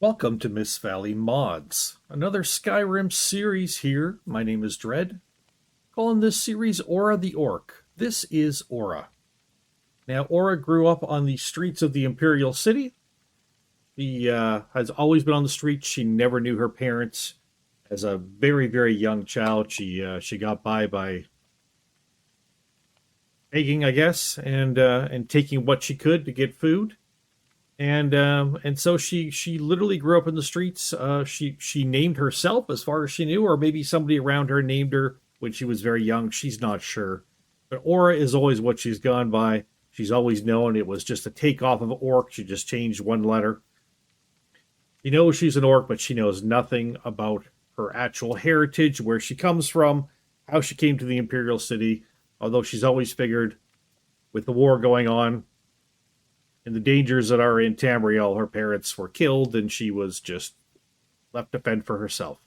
Welcome to Mist-Valley-Modz, another Skyrim series here. My name is Dread. Calling this series Ora the Orc. This is Ora. Now, Ora grew up on the streets of the Imperial City. She has always been on the streets. She never knew her parents. As a very, very young child, she got by begging, I guess, and taking what she could to get food. And so she literally grew up in the streets. She named herself as far as she knew, or maybe somebody around her named her when she was very young. She's not sure, but Aura is always what she's gone by. She's always known it was just a takeoff of orc. She just changed one letter. She knows she's an orc, but she knows nothing about her actual heritage, where she comes from, how she came to the Imperial City. Although she's always figured, with the war going on, and the dangers that are in Tamriel, her parents were killed, and she was just left to fend for herself.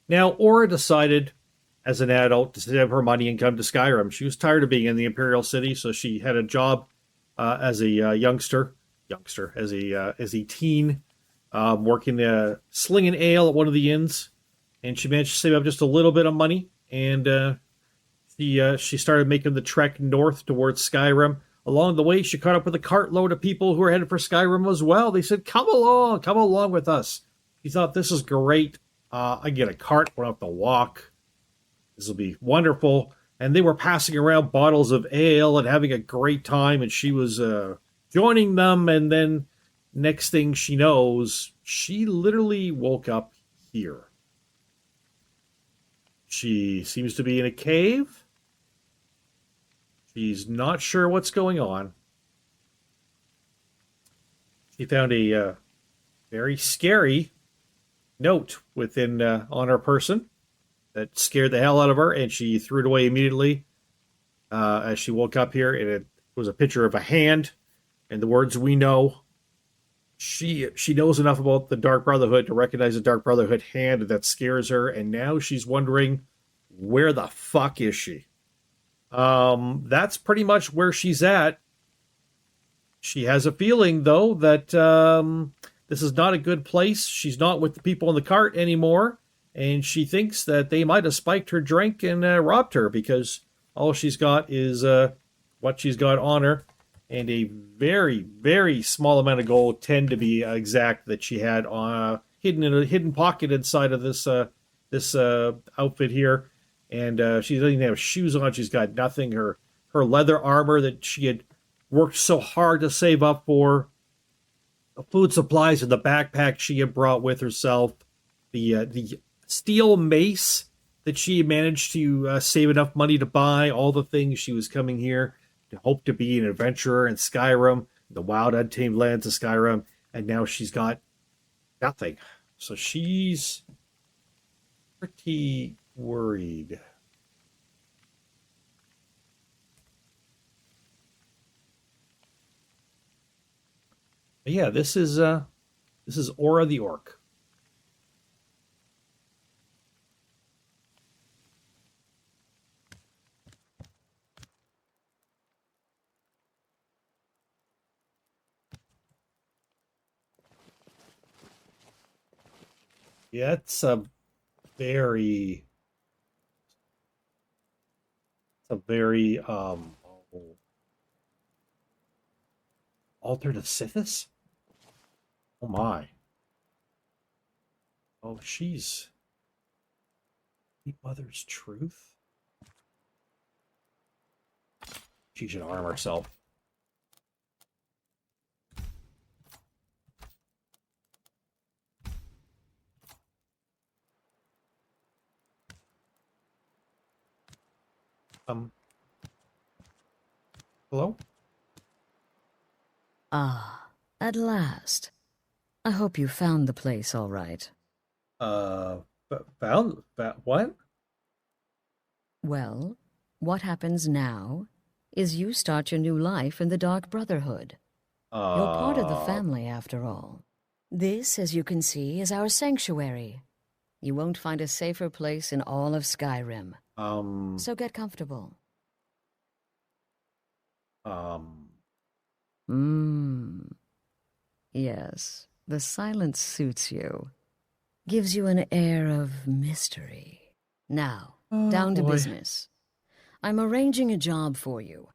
Now, Aura decided, as an adult, to save her money and come to Skyrim. She was tired of being in the Imperial City, so she had a job as a as a teen, working slinging ale at one of the inns, and she managed to save up just a little bit of money, and she started making the trek north towards Skyrim. Along the way, she caught up with a cartload of people who were headed for Skyrim as well. They said, come along with us. She thought, this is great. I get a cart, won't have to walk. This will be wonderful. And they were passing around bottles of ale and having a great time, and she was joining them. And then next thing she knows, she literally woke up here. She seems to be in a cave. She's not sure what's going on. She found a very scary note within on her person that scared the hell out of her, and she threw it away immediately as she woke up here. And it was a picture of a hand, and the words "we know." She knows enough about the Dark Brotherhood to recognize the Dark Brotherhood hand that scares her, and now she's wondering, where the fuck is she? That's pretty much where she's at. She has a feeling, though, that this is not a good place. She's not with the people in the cart anymore, and she thinks that they might have spiked her drink and robbed her, because all she's got is what she's got on her, and a very, very small amount of gold, 10 to be exact, that she had hidden in a hidden pocket inside of this outfit here. And she doesn't even have shoes on. She's got nothing. Her leather armor that she had worked so hard to save up for, the food supplies in the backpack she had brought with herself, the steel mace that she managed to save enough money to buy, all the things she was coming here to hope to be an adventurer in Skyrim, the wild, untamed lands of Skyrim, and now she's got nothing. So she's pretty worried. But yeah, this is Ora the Orc. Yeah, it's a very Altar to Sithis? Oh my. Oh, she's Mother's Truth? She should arm herself. Hello? Ah, at last. I hope you found the place all right. What? Well, what happens now is you start your new life in the Dark Brotherhood. You're part of the family, after all. This, as you can see, is our sanctuary. You won't find a safer place in all of Skyrim. So get comfortable. Um, Mmm. Yes, The silence suits you. Gives you an air of mystery. Now, down to business. I'm arranging a job for you.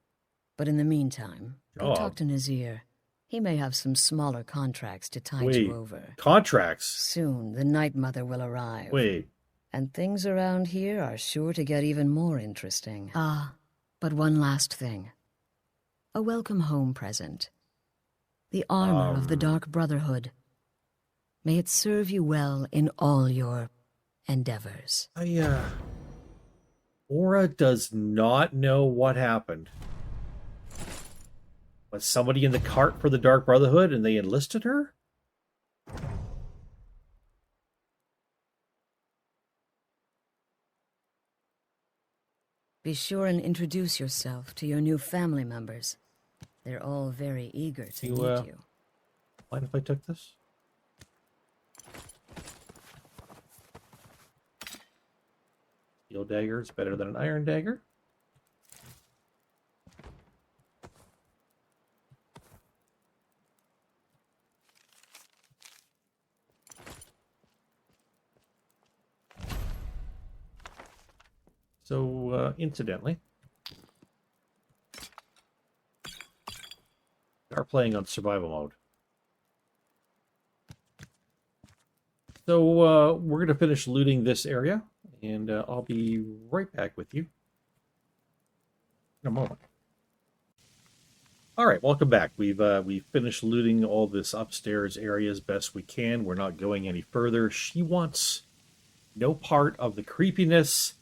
But in the meantime, go talk to Nazir. He may have some smaller contracts to tide you over. Contracts? Soon, the Night Mother will arrive. Wait. And things around here are sure to get even more interesting. But one last thing. A welcome home present. The armor of the Dark Brotherhood. May it serve you well in all your endeavors. Ora does not know what happened. Was somebody in the cart for the Dark Brotherhood and they enlisted her? Be sure and introduce yourself to your new family members. They're all very eager to meet you. Mind if I took this? Steel dagger is better than an iron dagger. So, incidentally, we are playing on survival mode. So, we're going to finish looting this area, and I'll be right back with you in a moment. All right, welcome back. We've finished looting all this upstairs area as best we can. We're not going any further. She wants no part of the creepiness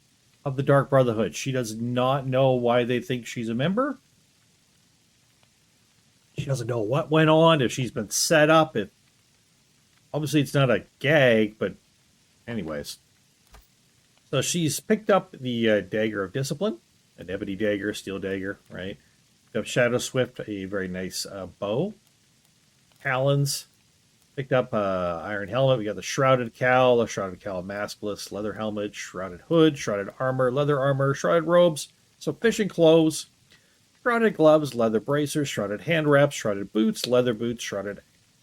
of the Dark Brotherhood. She does not know why they think she's a member. She doesn't know what went on, if she's been set up, if... Obviously, it's not a gag, but anyways. So she's picked up the Dagger of Discipline, an ebony dagger, steel dagger, right? Picked up Shadow Swift, a very nice bow. Talons. Picked up Iron Helmet. We got the Shrouded Cowl, Maskless, Leather Helmet, Shrouded Hood, Shrouded Armor, Leather Armor, Shrouded Robes, some fishing clothes, Shrouded Gloves, Leather Bracers, Shrouded Hand Wraps, Shrouded Boots, Leather Boots, Shrouded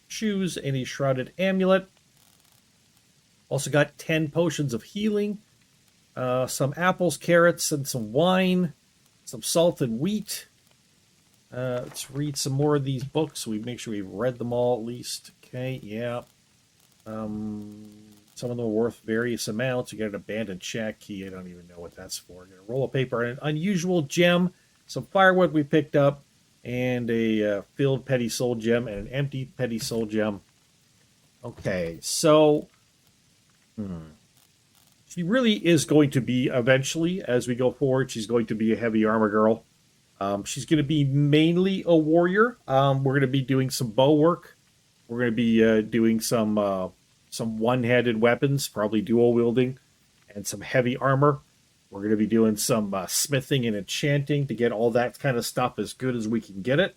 Shoes, and a Shrouded Amulet. Also got 10 potions of healing, some apples, carrots, and some wine, some salt and wheat. Let's read some more of these books. We make sure we've read them all at least. Okay, yeah. Some of them are worth various amounts. You get an abandoned check key. I don't even know what that's for. You get a roll of paper, an unusual gem, some firewood we picked up, and a filled petty soul gem and an empty petty soul gem. Okay, so she really is going to be, eventually, as we go forward, she's going to be a heavy armor girl. She's going to be mainly a warrior. We're going to be doing some bow work. We're going to be doing some one-handed weapons, probably dual wielding, and some heavy armor. We're going to be doing some smithing and enchanting to get all that kind of stuff as good as we can get it.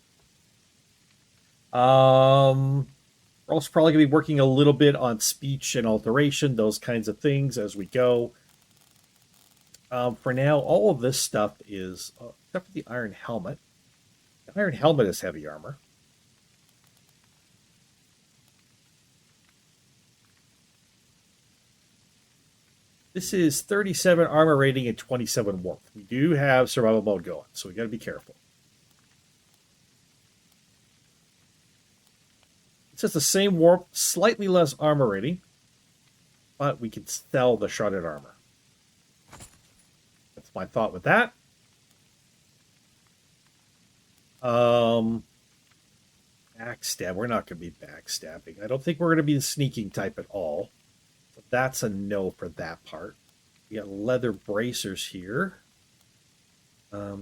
We're also probably going to be working a little bit on speech and alteration, those kinds of things as we go. For now, all of this stuff is, except for the Iron Helmet. The Iron Helmet is heavy armor. This is 37 armor rating and 27 warmth. We do have survival mode going, so we got to be careful. It's just the same warmth, slightly less armor rating, but we can sell the shrouded armor. That's my thought with that. Backstab. We're not going to be backstabbing. I don't think we're going to be the sneaking type at all. So that's a no for that part. We got leather bracers here. I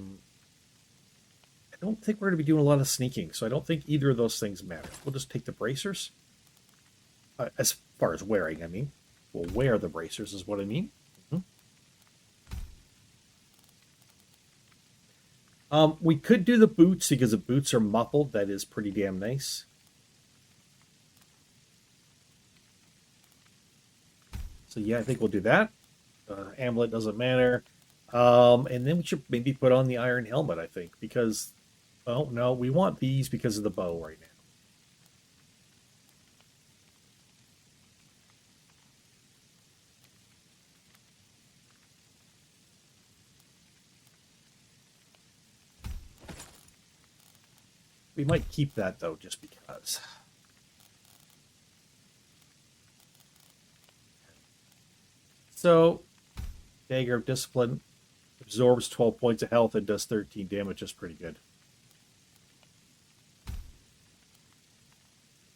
don't think we're going to be doing a lot of sneaking, so I don't think either of those things matter. We'll just take the bracers. As far as wearing, I mean. We'll wear the bracers is what I mean. We could do the boots because the boots are muffled. That is pretty damn nice. So yeah, I think we'll do that. Amulet doesn't matter. And then we should maybe put on the Iron Helmet, I think, because, oh no, we want these because of the bow right now. We might keep that, though, just because. So, Dagger of Discipline absorbs 12 points of health and does 13 damage. Is pretty good.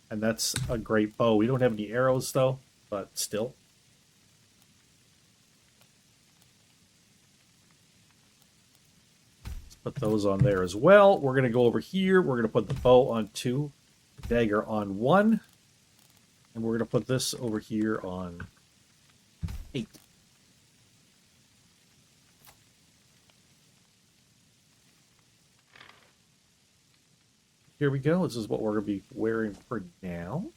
And that's a great bow. We don't have any arrows, though, but still. Let's put those on there as well. We're going to go over here. We're going to put the bow on 2, the dagger on 1, and we're going to put this over here on 8. Here we go. This is what we're going to be wearing for now.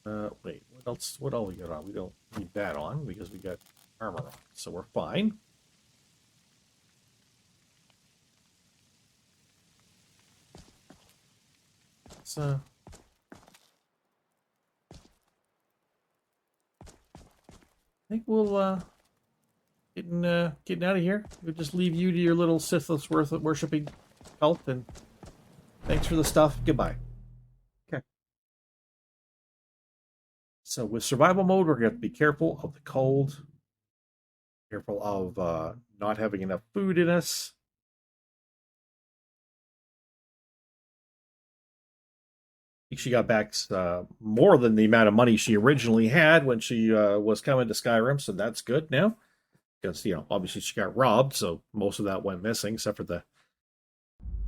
Wait, what else? What all we got on? We don't need that on because we got armor on, so we're fine. So, I think we'll getting out of here. We'll just leave you to your little Sithless worshipping cult, and thanks for the stuff. Goodbye. Okay. So with survival mode, we're going to have to be careful of the cold, careful of not having enough food in us. I think she got back more than the amount of money she originally had when she was coming to Skyrim, so that's good now. Because, obviously she got robbed, so most of that went missing, except for the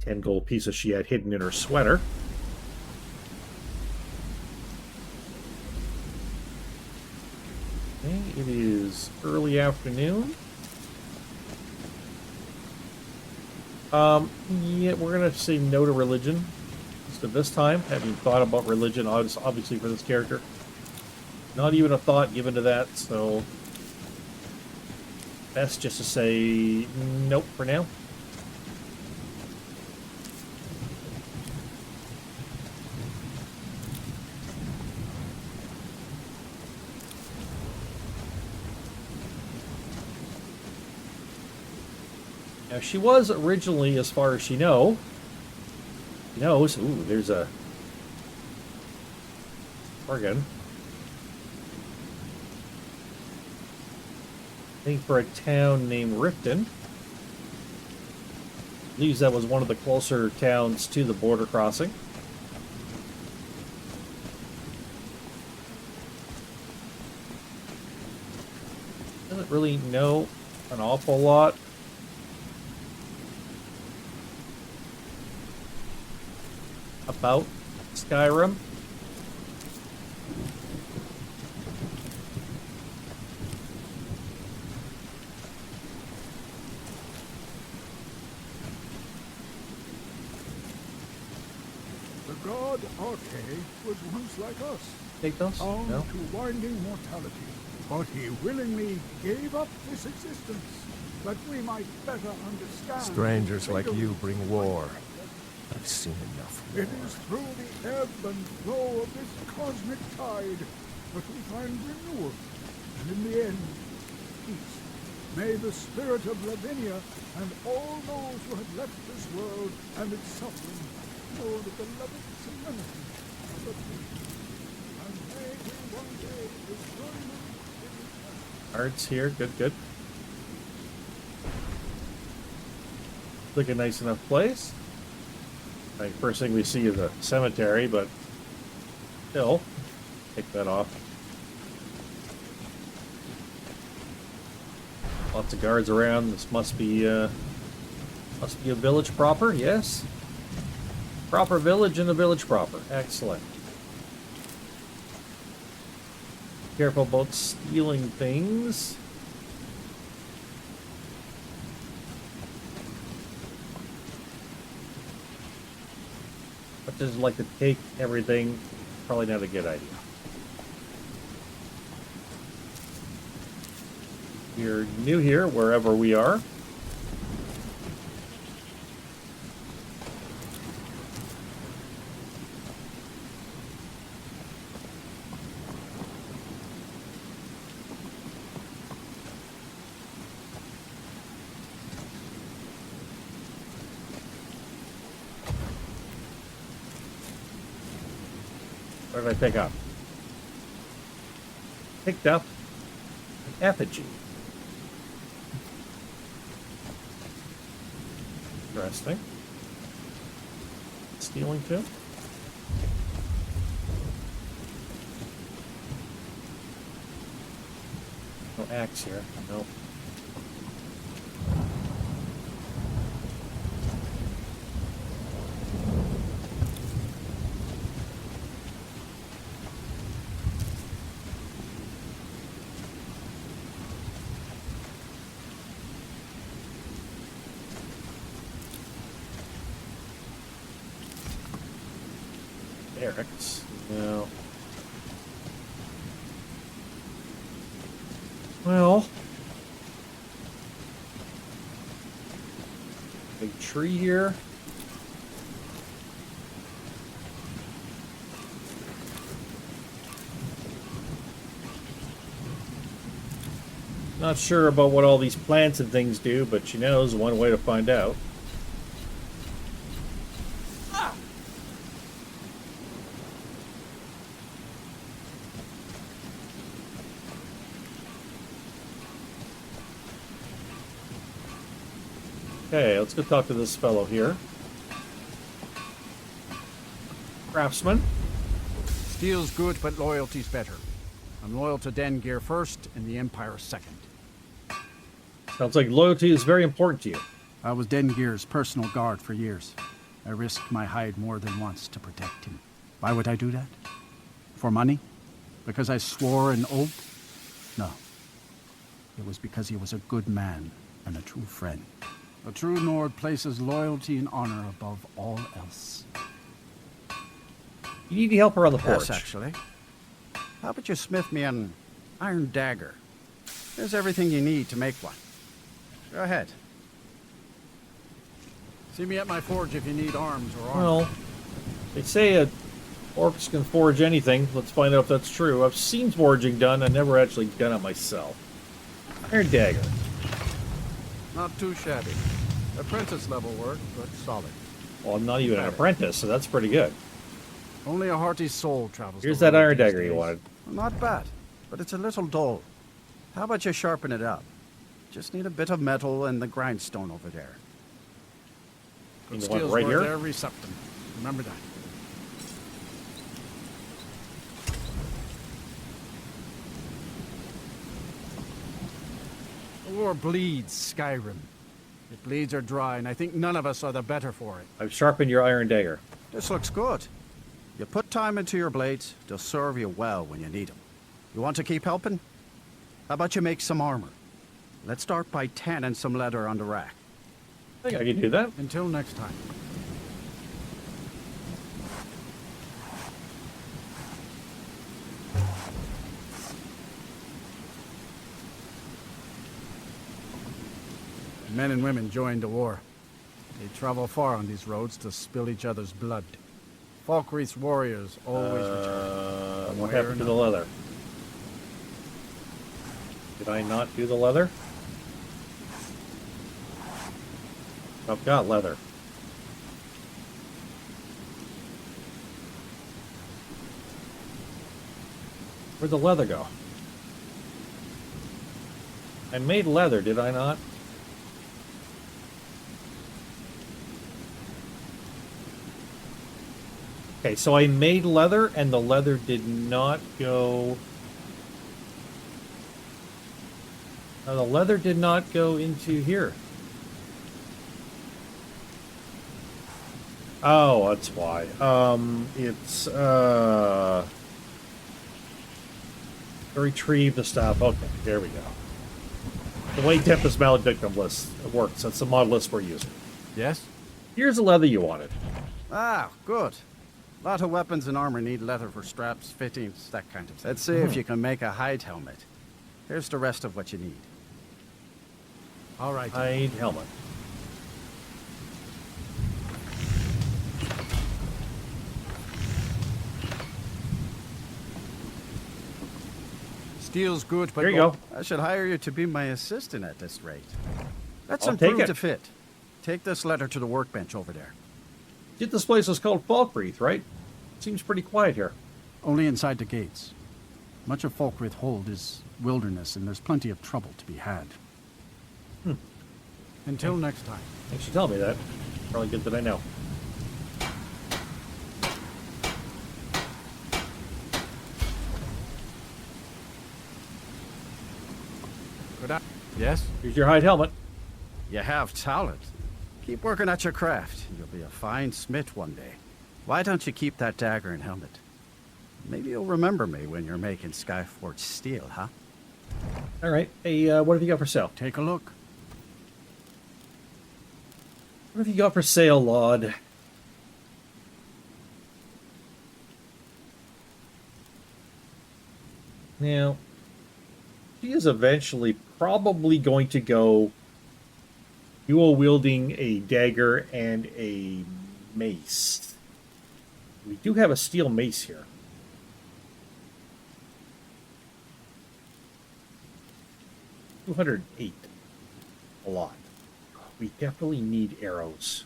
10 gold pieces she had hidden in her sweater. Okay, it is early afternoon. Yeah, we're going to say no to religion. Just at this time, having thought about religion, obviously for this character. Not even a thought given to that, so best just to say nope for now. Now, she was originally, as far as she knows, ooh, there's a organ. I think for a town named Riften. Believes that was one of the closer towns to the border crossing. Doesn't really know an awful lot. About Skyrim. The god Arche was once like us, Take those? bound No. to winding mortality, but he willingly gave up this existence that we might better understand. Strangers like you bring war. I've seen enough. It is through the ebb and flow of this cosmic tide that we find renewal, and in the end, peace. May the spirit of Lavinia and all those who have left this world and its suffering know the beloved serenity of the peace. And may we one day return in Guards here. Good, good. Look a nice enough place. Like, first thing we see is a cemetery, but still, take that off. Lots of guards around. This must be a village proper. Yes, proper village in a village proper. Excellent. Careful about stealing things. But just like to take everything, probably not a good idea. You're new here, wherever we are. What did I pick up? Picked up an effigy. Interesting. Stealing too? No axe here. Nope. Barracks. No. Well. Big tree here. Not sure about what all these plants and things do, but she knows one way to find out. Okay, let's go talk to this fellow here. Craftsman. Steel's good, but loyalty's better. I'm loyal to Dengear first, and the Empire second. Sounds like loyalty is very important to you. I was Dengear's personal guard for years. I risked my hide more than once to protect him. Why would I do that? For money? Because I swore an oath? No. It was because he was a good man and a true friend. A true Nord places loyalty and honor above all else. You need to help her on the porch. Yes, actually. How about you smith me an iron dagger? There's everything you need to make one. Go ahead. See me at my forge if you need arms or armor. Well, they say orcs can forge anything. Let's find out if that's true. I've seen forging done. I've never actually done it myself. Iron dagger. Not too shabby. Apprentice level work, but solid. Well, I'm not even an apprentice, so that's pretty good. Only a hearty soul travels. Here's the that road iron these dagger you days. wanted. Not bad, but it's a little dull. How about you sharpen it up? Just need a bit of metal and the grindstone over there. You Good want it steel's right worth here? every septim. Remember that. The war bleeds Skyrim. It bleeds her dry, and I think none of us are the better for it. I've sharpened your iron dagger. This looks good. You put time into your blades, they'll serve you well when you need them. You want to keep helping? How about you make some armor? Let's start by tanning some leather on the rack. I think I can do that. Until next time. Men and women joined the war. They travel far on these roads to spill each other's blood. Falkreath's warriors always return. What happened to the leather? Did I not do the leather? I've got leather. Where'd the leather go? I made leather, did I not? Okay, so I made leather, and the leather did not go... No, the leather did not go into here. Oh, that's why. It's, retrieve the stuff. Okay, there we go. The way Tempest Maledictum list works, that's the mod list we're using. Yes? Here's the leather you wanted. Ah, good. A lot of weapons and armor need leather for straps, fittings, that kind of thing. Let's see if you can make a hide helmet. Here's the rest of what you need. All right. Hide helmet. Steel's good, but Here you go. I should hire you to be my assistant at this rate. Let's I'll take improve it. the fit. Take this letter to the workbench over there. This place is called Falkreath, right? Seems pretty quiet here. Only inside the gates. Much of Folkreath Hold is wilderness, and there's plenty of trouble to be had. Until next time. Thanks for telling me that. Probably good that I know. Yes? Here's your hide helmet. You have talent. Keep working at your craft. You'll be a fine smith one day. Why don't you keep that dagger and helmet? Maybe you'll remember me when you're making Skyforged steel, huh? All right. Hey, what have you got for sale? Take a look. What have you got for sale, Lord? Now, she is eventually probably going to go dual wielding a dagger and a mace. We do have a steel mace here. 208. A lot. We definitely need arrows.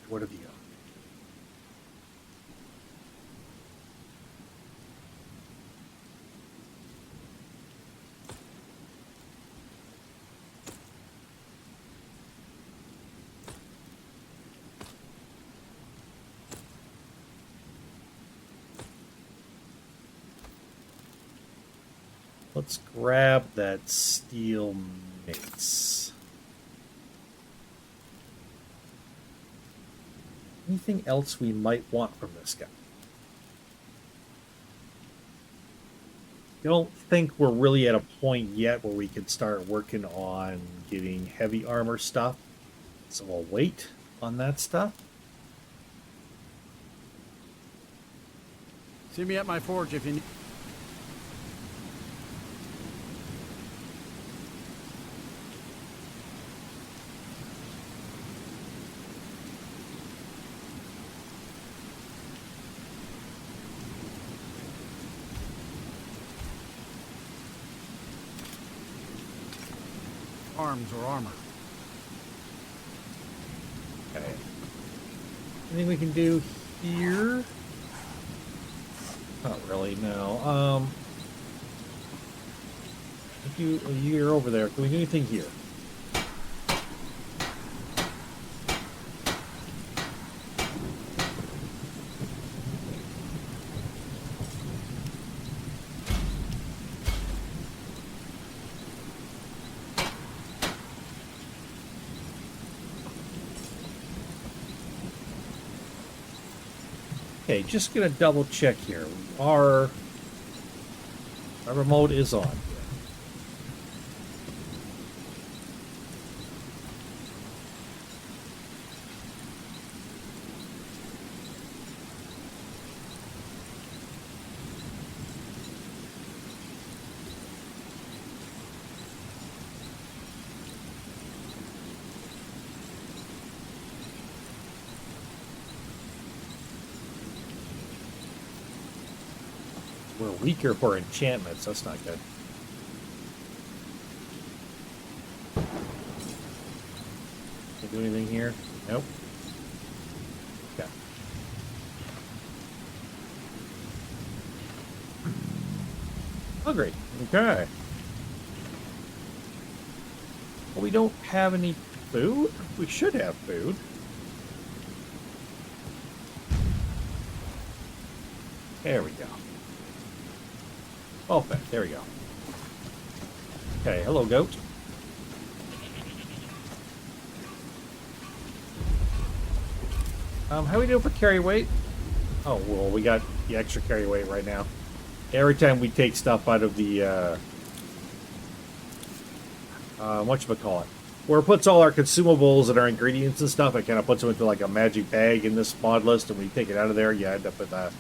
What have you got? Let's grab that steel mace. Anything else we might want from this guy? I don't think we're really at a point yet where we can start working on getting heavy armor stuff. So we'll wait on that stuff. See me at my forge if you need. Arms or armor. Okay. Anything we can do here? Not really, no. You're over there. Can we do anything here? Okay, just gonna double check here. Our remote is on. We're weaker for enchantments. That's not good. Can do anything here? Nope. Okay. Hungry. Okay. Well, we don't have any food. We should have food. There we go. Perfect. There we go. Okay, hello, goat. How are we doing for carry weight? Oh, well, we got the extra carry weight right now. Every time we take stuff out of the, whatchamacallit, where it puts all our consumables and our ingredients and stuff, it kind of puts them into like a magic bag in this mod list, and when you take it out of there, you end up with a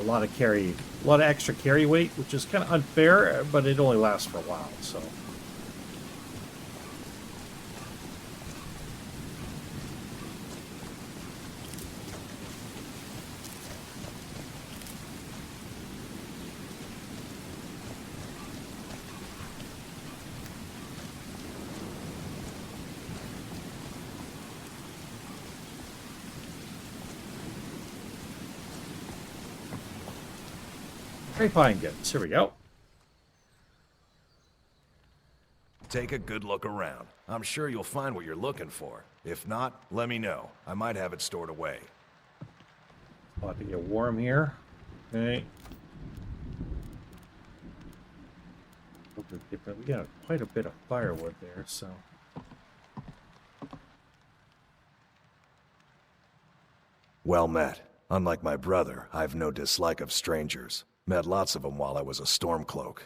lot of extra carry weight, which is kind of unfair, but it only lasts for a while, so. Grapevine goods. Here we go. Take a good look around. I'm sure you'll find what you're looking for. If not, let me know. I might have it stored away. About to get warm here. Okay. We got quite a bit of firewood there, so. Well met. Unlike my brother, I've no dislike of strangers. Met lots of them while I was a Stormcloak.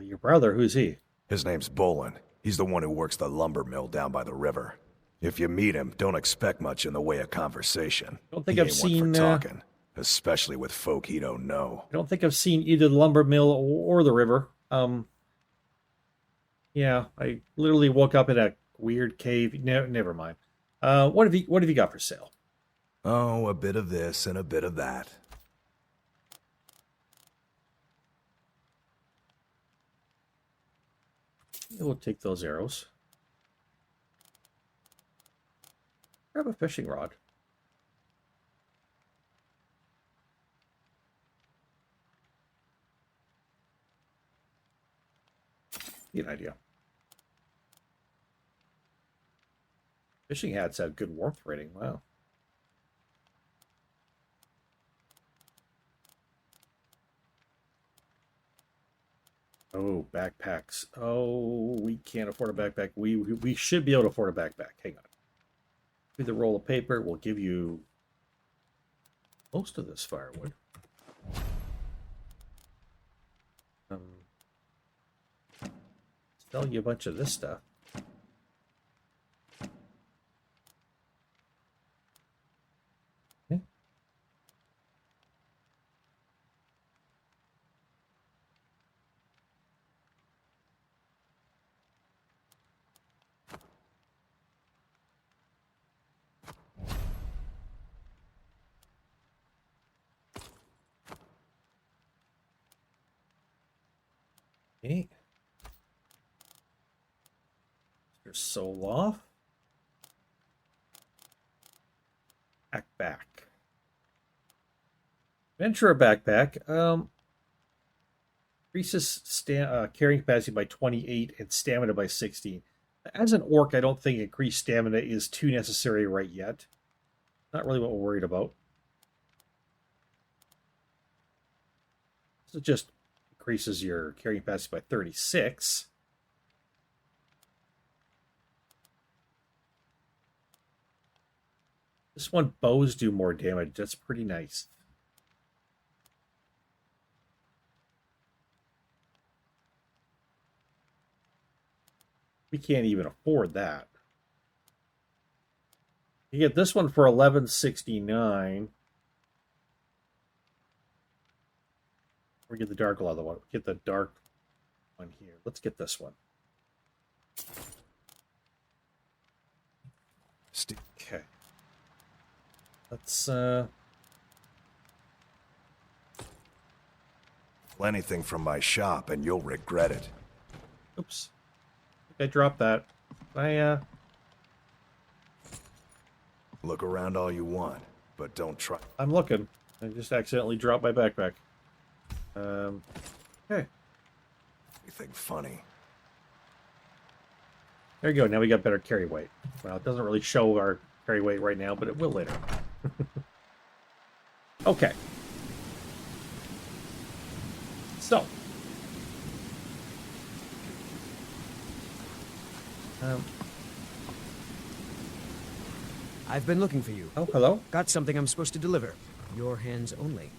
Your brother, who's he? His name's Bolin. He's the one who works the lumber mill down by the river. If you meet him, don't expect much in the way of conversation. Don't think He I've ain't seen one for talking, especially with folk he don't know. I don't think I've seen either the lumber mill or the river. Yeah, I literally woke up in a weird cave. No, never mind. What have you got for sale? Oh, a bit of this and a bit of that. We'll take those arrows. Grab a fishing rod. Good idea. Fishing hats have good warmth rating. Wow. Oh, backpacks. Oh, we can't afford a backpack. We should be able to afford a backpack. Hang on. With the roll of paper, we'll give you most of this firewood. Sell you a bunch of this stuff. Okay. Okay. There's soul off. Backpack. Venturer backpack. Increases carrying capacity by 28 and stamina by 16. As an orc, I don't think increased stamina is too necessary right yet. Not really what we're worried about. So it just increases your carrying capacity by 36. This one, bows do more damage. That's pretty nice. We can't even afford that. You get this one for $11.69. Or get the dark leather one. Get the dark one here. Let's get this one. Okay. Let's Anything from my shop and you'll regret it. oops. I dropped that. Look around all you want, but don't try. I'm looking. I just accidentally dropped my backpack. Okay. Anything funny. There you go. Now we got better carry weight. Well, it doesn't really show our carry weight right now, but it will later. Okay. So. I've been looking for you. Oh, hello. Got something I'm supposed to deliver. Your hands only.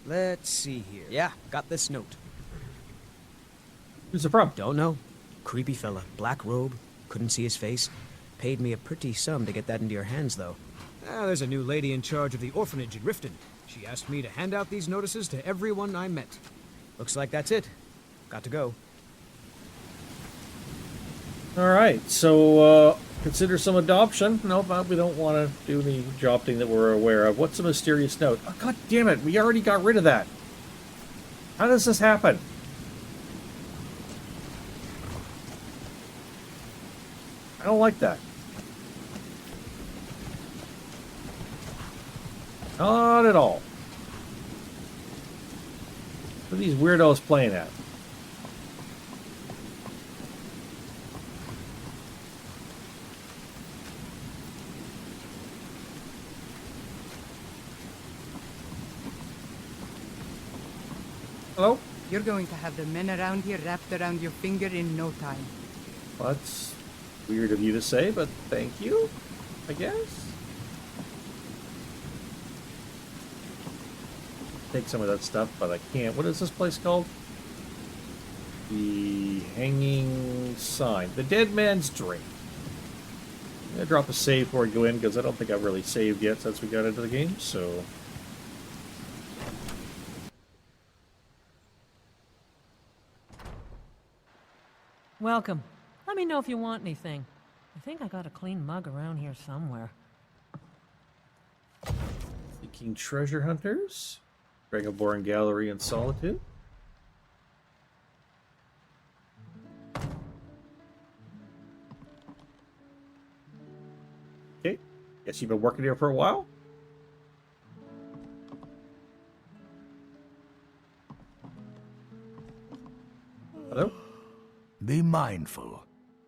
Let's see here. Yeah, got this note. Who's it from? Don't know. Creepy fella. Black robe. Couldn't see his face. Paid me a pretty sum to get that into your hands, though. There's a new lady in charge of the orphanage in Riften. She asked me to hand out these notices to everyone I met. Looks like that's it. Got to go. All right. So, consider some adoption. No, we don't want to do any adopting that we're aware of. What's a mysterious note? Oh, God damn it. We already got rid of that. How does this happen? I don't like that. Not at all. What are these weirdos playing at? Hello? You're going to have the men around here wrapped around your finger in no time. Well, that's weird of you to say, but thank you, I guess. Take some of that stuff, but I can't. What is this place called? The Hanging Sign. The Dead Man's Drink. I'm going to drop a save before I go in, because I don't think I've really saved yet since we got into the game, so... Welcome. Let me know if you want anything. I think I got a clean mug around here somewhere. Seeking Treasure Hunters. Dragonborn Gallery in Solitude. Okay. Guess you've been working here for a while? Hello? Be mindful.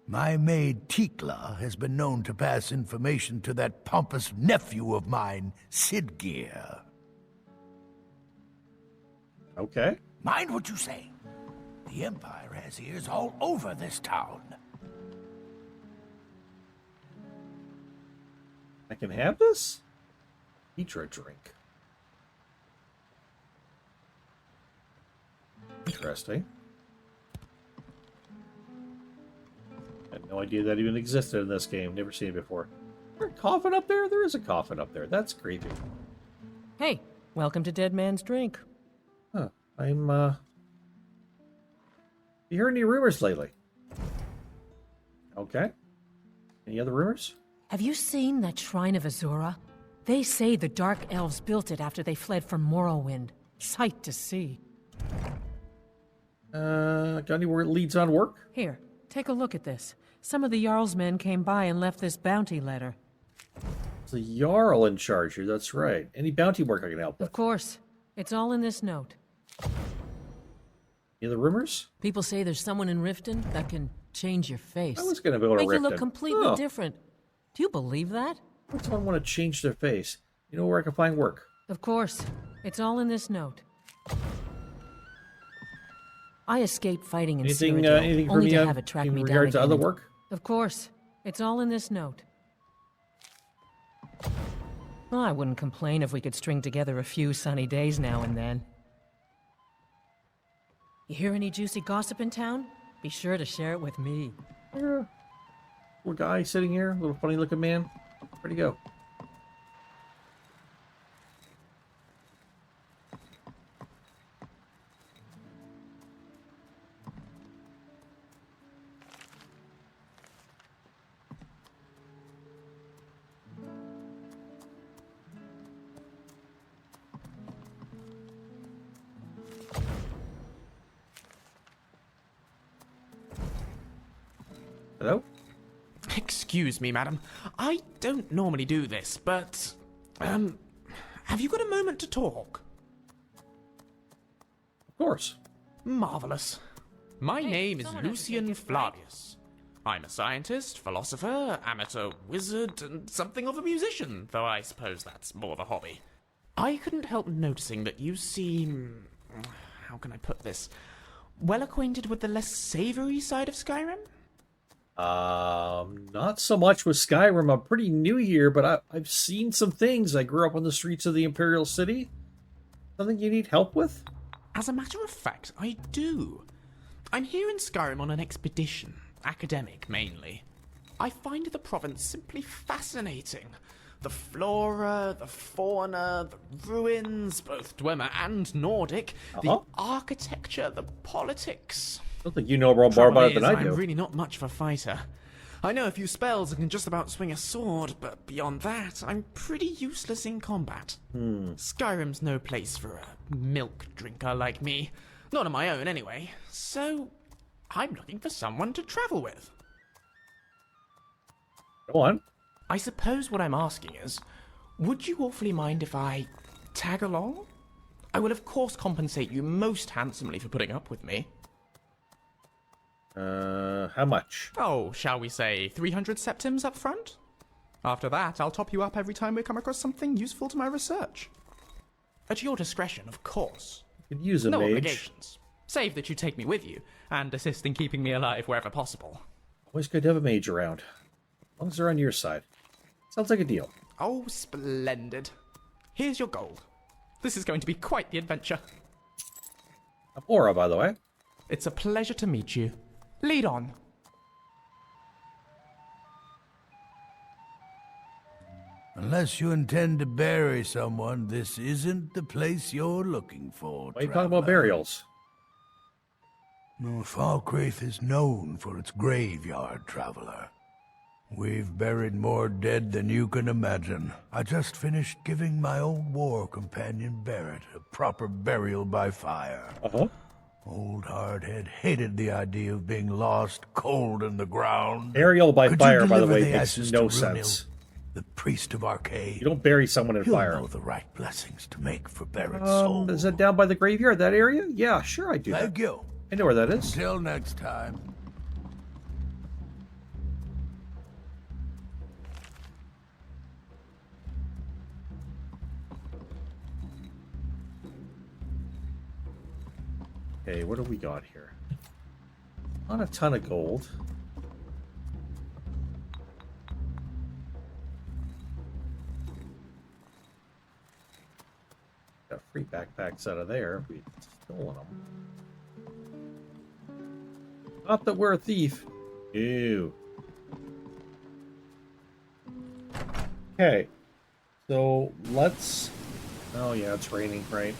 My maid Tikla has been known to pass information to that pompous nephew of mine, Sidgeir. Okay. Mind what you say. The Empire has ears all over this town. I can have this? Petra drink. Interesting. I had no idea that even existed in this game. Never seen it before. Is there a coffin up there? There is a coffin up there. That's creepy. Hey, welcome to Dead Man's Drink. Huh. You heard any rumors lately? Okay. Any other rumors? Have you seen that Shrine of Azura? They say the Dark Elves built it after they fled from Morrowind. Sight to see. Got anywhere it leads on work? Here, take a look at this. Some of the Jarl's men came by and left this bounty letter. It's the Jarl in charge here, that's right. Any bounty work I can help with? Of course. It's all in this note. Any other rumors? People say there's someone in Riften that can change your face. I was going to go to Make you look Riften. completely Oh. different. Do you believe that? Why someone want to change their face? You know where I can find work? Of course. It's all in this note. I escaped fighting in Anything, Cyrodiil, anything for only me to have it track in me down regard to again. other work? Of course. It's all in this note. Well, I wouldn't complain if we could string together a few sunny days now and then. You hear any juicy gossip in town? Be sure to share it with me. Little guy sitting here, little funny looking man. Where'd he go? Hello? Excuse me, madam. I don't normally do this, but... have you got a moment to talk? Of course. Marvelous. My name is someone has to Lucian take his break. Flavius. I'm a scientist, philosopher, amateur wizard, and something of a musician, though I suppose that's more of a hobby. I couldn't help noticing that you seem... how can I put this? Well acquainted with the less savory side of Skyrim? Not so much with Skyrim. I'm pretty new here, but I've seen some things. I grew up on the streets of the Imperial City. Something you need help with? As a matter of fact, I do. I'm here in Skyrim on an expedition, academic mainly. I find the province simply fascinating. The flora, the fauna, the ruins, both Dwemer and Nordic, the architecture, the politics. I don't think you know more about it than I do. I'm really not much of a fighter. I know a few spells and can just about swing a sword, but beyond that, I'm pretty useless in combat. Skyrim's no place for a milk drinker like me. Not on my own, anyway. So, I'm looking for someone to travel with. Go on. I suppose what I'm asking is, would you awfully mind if I tag along? I will of course compensate you most handsomely for putting up with me. How much? Oh, shall we say 300 septims up front? After that, I'll top you up every time we come across something useful to my research. At your discretion, of course. You could use a no mage. obligations. Save that you take me with you, and assist in keeping me alive wherever possible. Always good to have a mage around. As long as they're on your side. Sounds like a deal. Oh, splendid. Here's your gold. This is going to be quite the adventure. I'm Ora, by the way. It's a pleasure to meet you. Lead on. Unless you intend to bury someone, this isn't the place you're looking for. Why are you talking about burials? No, Falkreath is known for its graveyard, traveler. We've buried more dead than you can imagine. I just finished giving my old war companion Barrett a proper burial by fire. Uh-huh. Old Hardhead hated the idea of being lost cold in the ground. Burial by Could fire, you by the deliver way, the makes ashes no to sense. Runil, the priest of Arcade? You don't bury someone in He'll fire. know the right blessings to make for Barrett's soul. Is that down by the graveyard, that area? Yeah, sure I do. Thank you. I know where that is. Until next time. Okay, what do we got here? Not a ton of gold. Got free backpacks out of there. We've stolen them. Not that we're a thief. Ew. Okay. So let's... Oh yeah, it's raining, right?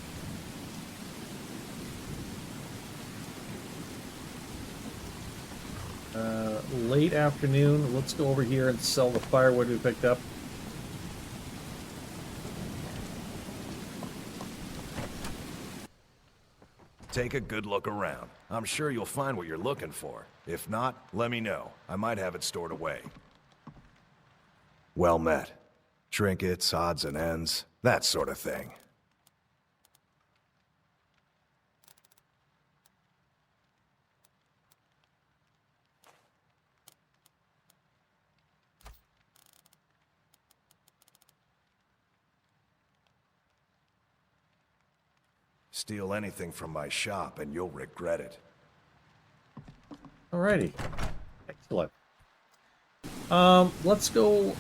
Late afternoon. Let's go over here and sell the firewood we picked up. Take a good look around. I'm sure you'll find what you're looking for. If not, let me know. I might have it stored away. Well met. Trinkets, odds and ends, that sort of thing. Steal anything from my shop and you'll regret it. Alrighty. Excellent. Let's go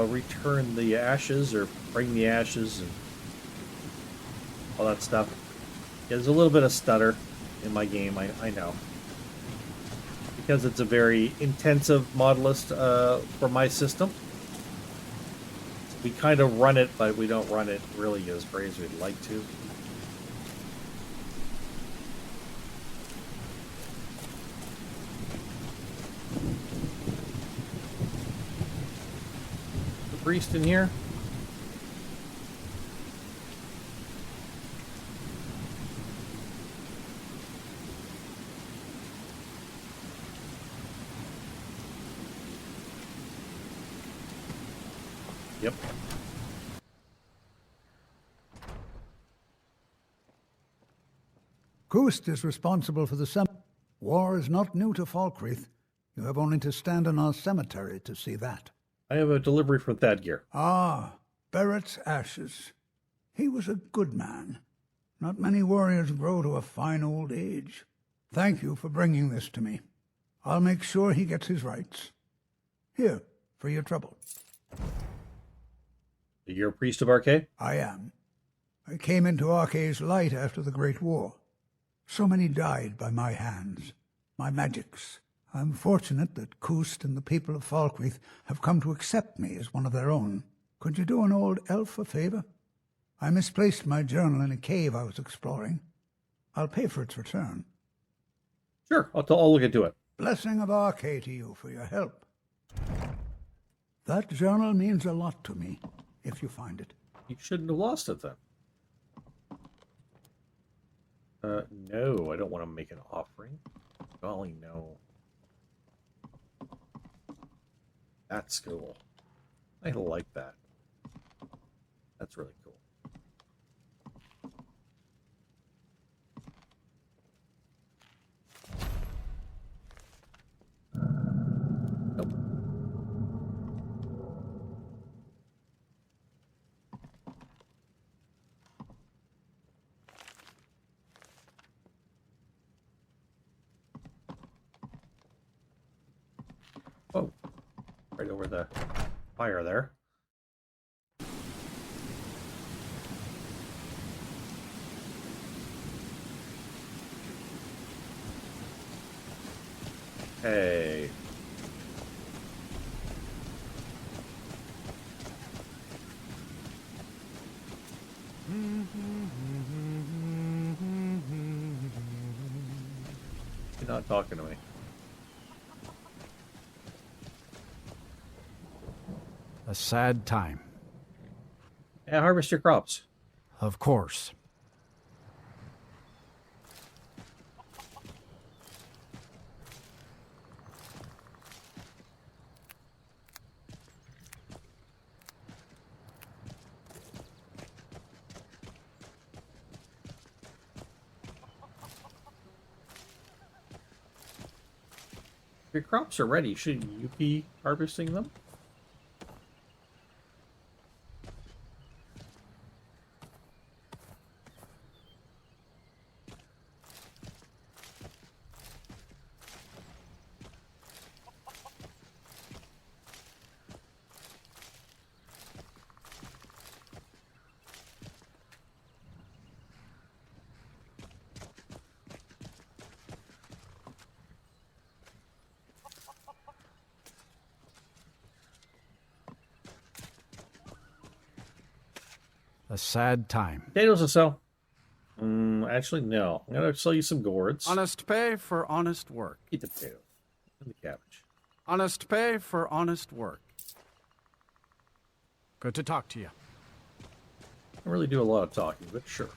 return the ashes, or bring the ashes and all that stuff. Yeah, there's a little bit of stutter in my game, I know. Because it's a very intensive mod list for my system. We kind of run it, but we don't run it really as great as we'd like to. Priest in here. Yep. Kust is responsible for the War is not new to Falkreath. You have only to stand in our cemetery to see that. I have a delivery from Thadgear. Ah, Barrett's ashes. He was a good man. Not many warriors grow to a fine old age. Thank you for bringing this to me. I'll make sure he gets his rights. Here, for your trouble. You're a priest of Arcade? I am. I came into Arcade's light after the Great War. So many died by my hands, my magics. I'm fortunate that Kust and the people of Falkreath have come to accept me as one of their own. Could you do an old elf a favor? I misplaced my journal in a cave I was exploring. I'll pay for its return. Sure, I'll look into it. Blessing of Arcade to you for your help. That journal means a lot to me, if you find it. You shouldn't have lost it then. No, I don't want to make an offering. Golly, no. That's cool. I like that. That's really cool. Nope. Oh, right over the fire there. Hey. You're not talking to me. A sad time. Yeah, harvest your crops. Of course. If your crops are ready, shouldn't you be harvesting them? A sad time. Potatoes to sell. Actually, no. I'm going to sell you some gourds. Honest pay for honest work. Eat the potato. And the cabbage. Honest pay for honest work. Good to talk to you. I don't really do a lot of talking, but sure.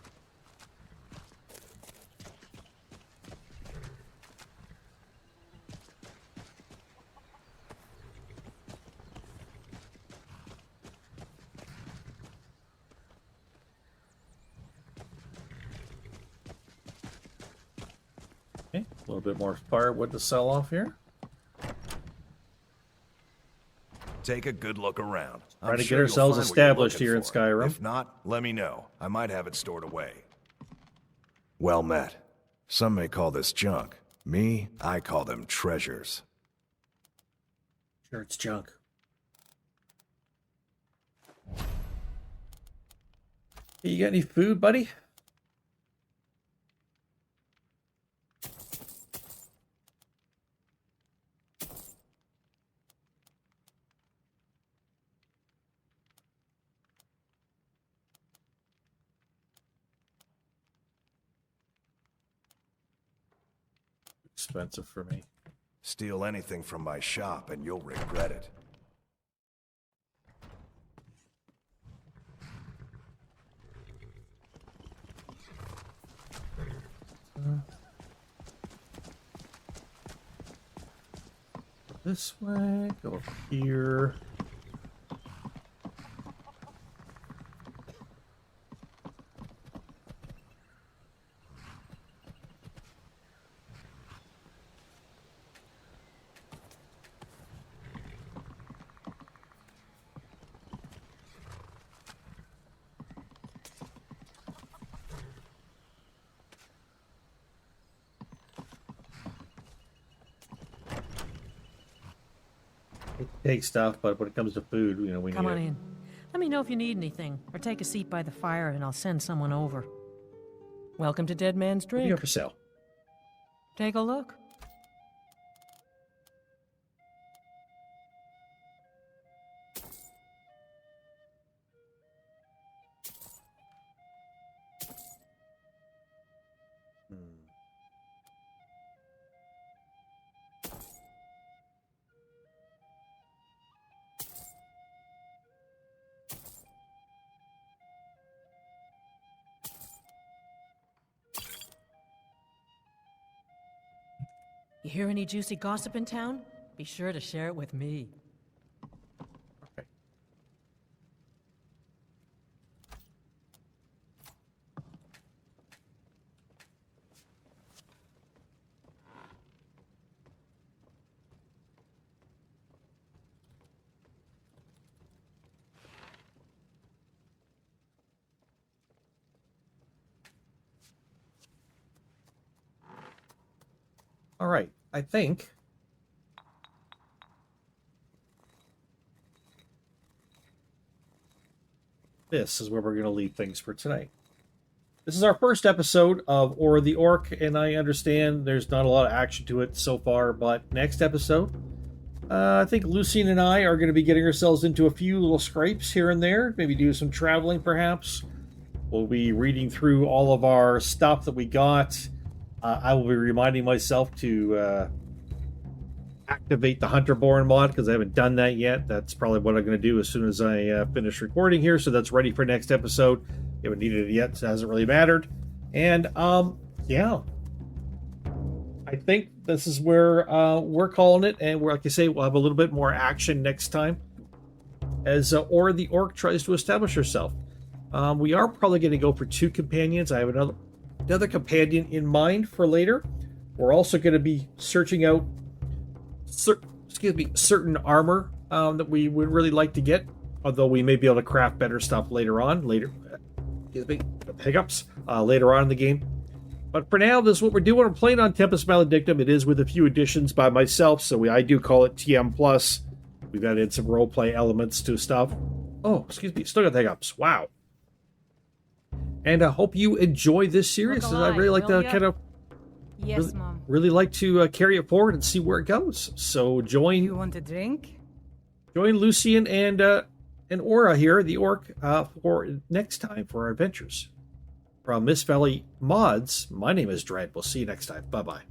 Okay, a little bit more firewood to sell off here. Take a good look around. Try to get ourselves established here in Skyrim. If not, let me know. I might have it stored away. Well met. Some may call this junk. Me, I call them treasures. Sure, it's junk. Hey, you got any food, buddy? Expensive for me. Steal anything from my shop and you'll regret it. This way, go up here. Take stuff, but when it comes to food, you know, we Come need on it. in. Let me know if you need anything, or take a seat by the fire and I'll send someone over. Welcome to Dead Man's What do you Drink. have for sale? Take a look. You hear any juicy gossip in town? Be sure to share it with me. Okay. All right, I think this is where we're going to leave things for tonight. This is our first episode of Ora the Orc, and I understand there's not a lot of action to it so far, but next episode, I think Lucien and I are going to be getting ourselves into a few little scrapes here and there, maybe do some traveling perhaps. We'll be reading through all of our stuff that we got. I will be reminding myself to activate the Hunterborn mod, because I haven't done that yet. That's probably what I'm going to do as soon as I finish recording here, so that's ready for next episode. We haven't needed it yet, so it hasn't really mattered. And, yeah. I think this is where we're calling it, and like I say, we'll have a little bit more action next time as Ora the Orc tries to establish herself. We are probably going to go for 2 companions. I have another companion in mind for later. We're also going to be searching out certain armor that we would really like to get, although we may be able to craft better stuff later on. Later on in the game. But for now, this is what we're doing. I'm playing on Tempest Maledictum. It is with a few additions by myself, so I do call it TM+. We've added some roleplay elements to stuff. Oh, excuse me, still got the hiccups. Wow. And I hope you enjoy this series, because I really like to kind of really like to carry it forward and see where it goes. So You want a drink? Join Lucien and Ora here, the Orc, for next time for our adventures. From Mist-Valley-Modz, my name is Dread. We'll see you next time. Bye-bye.